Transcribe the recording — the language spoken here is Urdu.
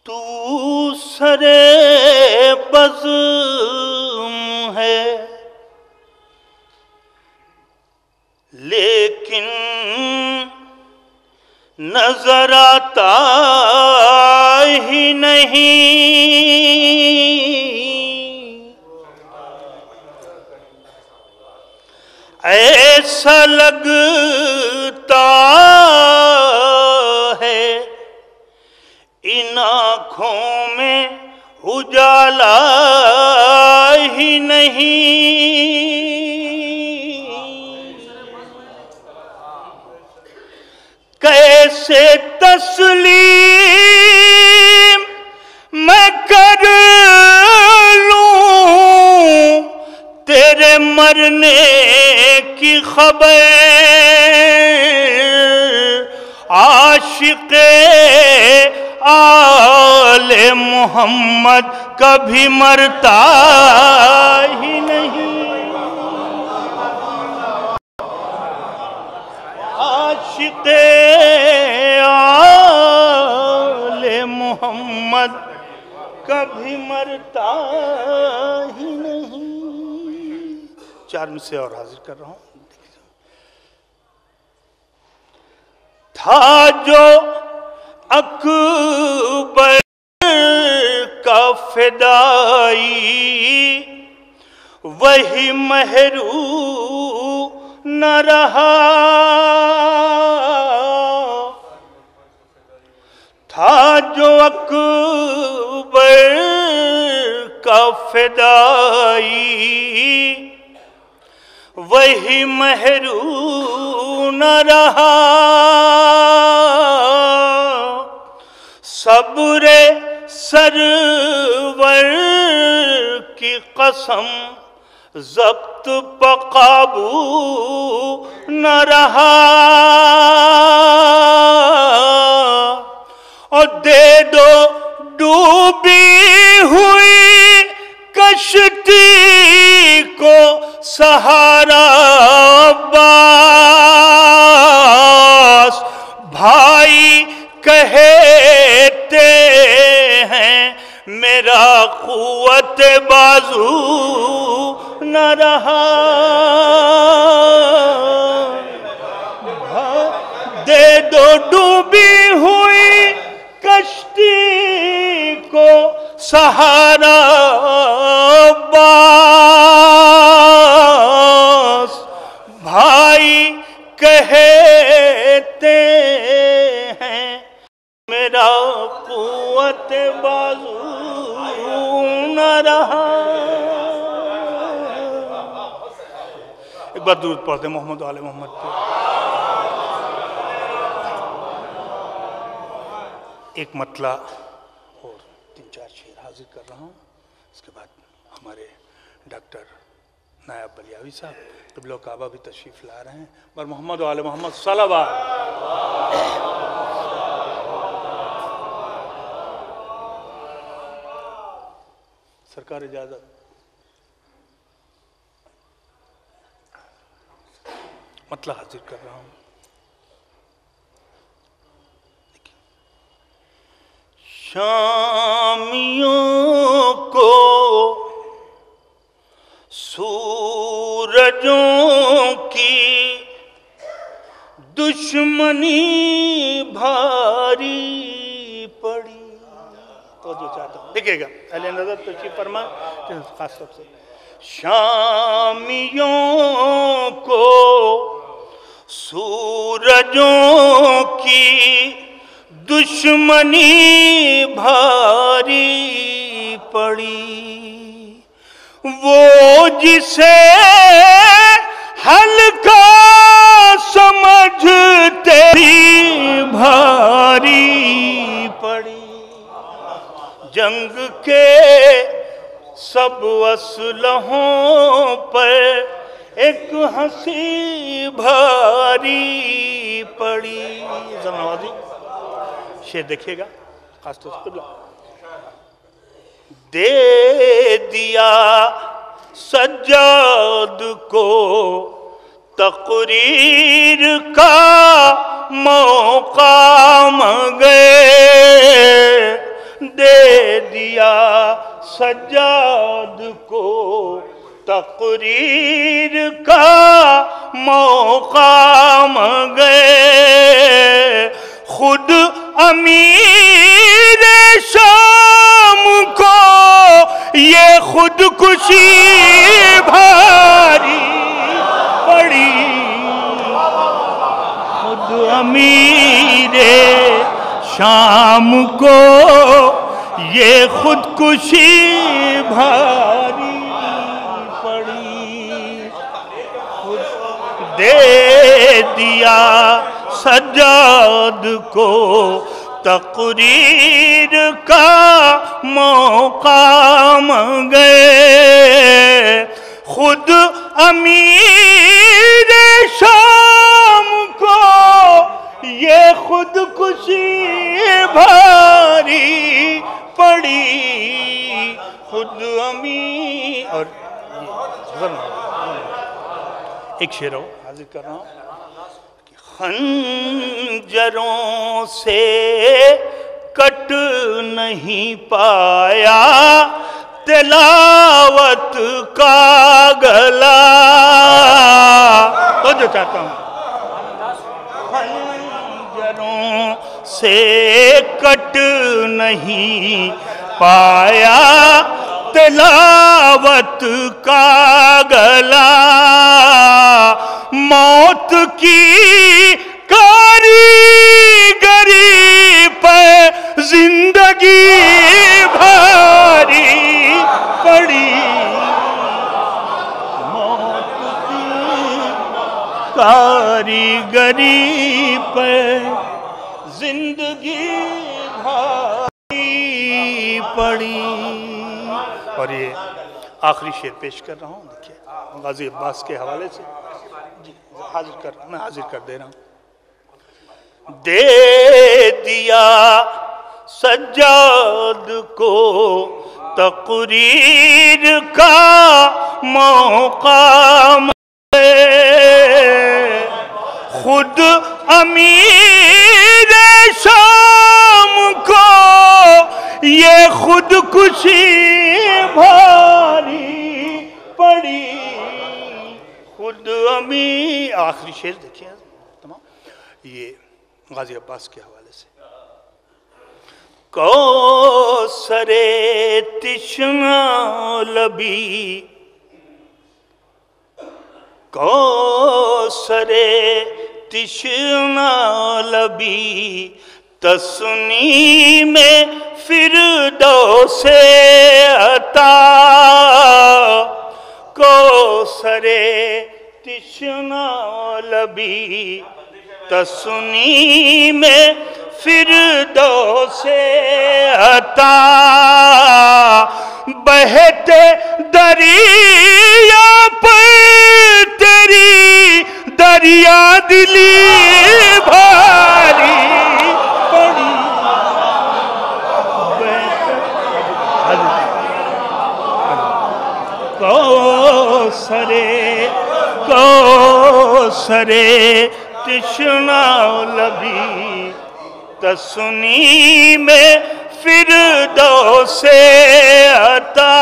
تو سرے بزم ہے لیکن نظر آتا ہی نہیں، ایسا لگتا ہے ان آنکھوں میں اجالا ہی نہیں، کیسے تسلیم میں کر لوں تیرے مرنے کی خبر، عاشق آل محمد کبھی مرتا ہی نہیں، عاشق آل محمد کبھی مرتا ہی نہیں۔ چار میں سے اور حاضر کر رہا ہوں۔ تھا جو اکبر کا فدائی وہی محروم نہ رہا، تھا جو اکبر کا فدائی وہی محروم نہ رہا، صبر سرور کی قسم ضبط پہ قابو نہ رہا، اور دے دو ڈوبی ہوئی کشتی کو سہارا عباس، بھائی کہتے ہیں میرا قوت بازو نہ رہا، دے دو ڈوبی ہوئی کشتی کو سہارا عباس، بھائی کہتے ہیں میرا قوت بازو نہ رہا۔ ایک بار درود پڑھتے ہیں محمد و آل محمد پہ۔ ایک مطلع اور 3-4 شعر حاضر کر رہا ہوں، اس کے بعد ہمارے ڈاکٹر نائب بلیاوی صاحب قبلہ کعبہ بھی تشریف لا رہے ہیں، بر محمد و آل محمد صلوات۔ سرکار اجازت۔ مطلع حاضر کر رہا ہوں۔ شامیوں کو سورجوں کی دشمنی بھاری پڑی، تو جو چاہتا ہوں دیکھئے گا اہل نظر تشریف فرما خاص طور سے، شامیوں کو سورجوں کی دشمنی بھاری پڑی، وہ جسے ہلکا سمجھتے بھی بھاری پڑی، جنگ کے سب اسلحوں پر ایک ہنسی بھاری پڑی۔ زمان نوازی شعر دیکھیے گا خاص طور سے قبلہ۔ دے دیا سجاد کو تقریر کا موقع مگے، دے دیا سجاد کو تقریر کا موقع مگے، خود امیر شام کو یہ خودکشی بھاری پڑی، خود امیر شام کو یہ خودکشی بھاری پڑی، خود دے دیا سجاد کو تقریر کا موقع مگے، خود امیر شام کو یہ خودکشی بھاری پڑی، خود امیر۔ اور ایک شعر حاضر کر رہا ہوں، خنجروں سے کٹ نہیں پایا تلاوت کا گلا، تو جو چاہتا ہوں، خنجروں سے کٹ نہیں پایا تلاوت کا گلا، موت کی کاریگری پہ زندگی بھاری پڑی، موت کی کاریگری پہ زندگی بھاری پڑی۔ اور یہ آخری شعر پیش کر رہا ہوں، دیکھیے غازی عباس کے حوالے سے، میں حاضر کر دے رہا ہوں۔ دے دیا سجاد کو تقریر کا موقع ملے، خود امیر شام کو یہ خودکشی بھاری پڑی، خود امیر۔ آخری شعر دیکھیں تمام، یہ غازی عباس کے حوالے سے۔ کوثر تشنہ لبی، کوثر تشنہ لبی تسنیم فردوس عطا، کوثر تشنہ لبی تسنیم فردوس عطا، بہتے دریا پر تیری دریا دلی بھاری پڑی، کوثر تشنہ لبی تسنیم فردوس عطا،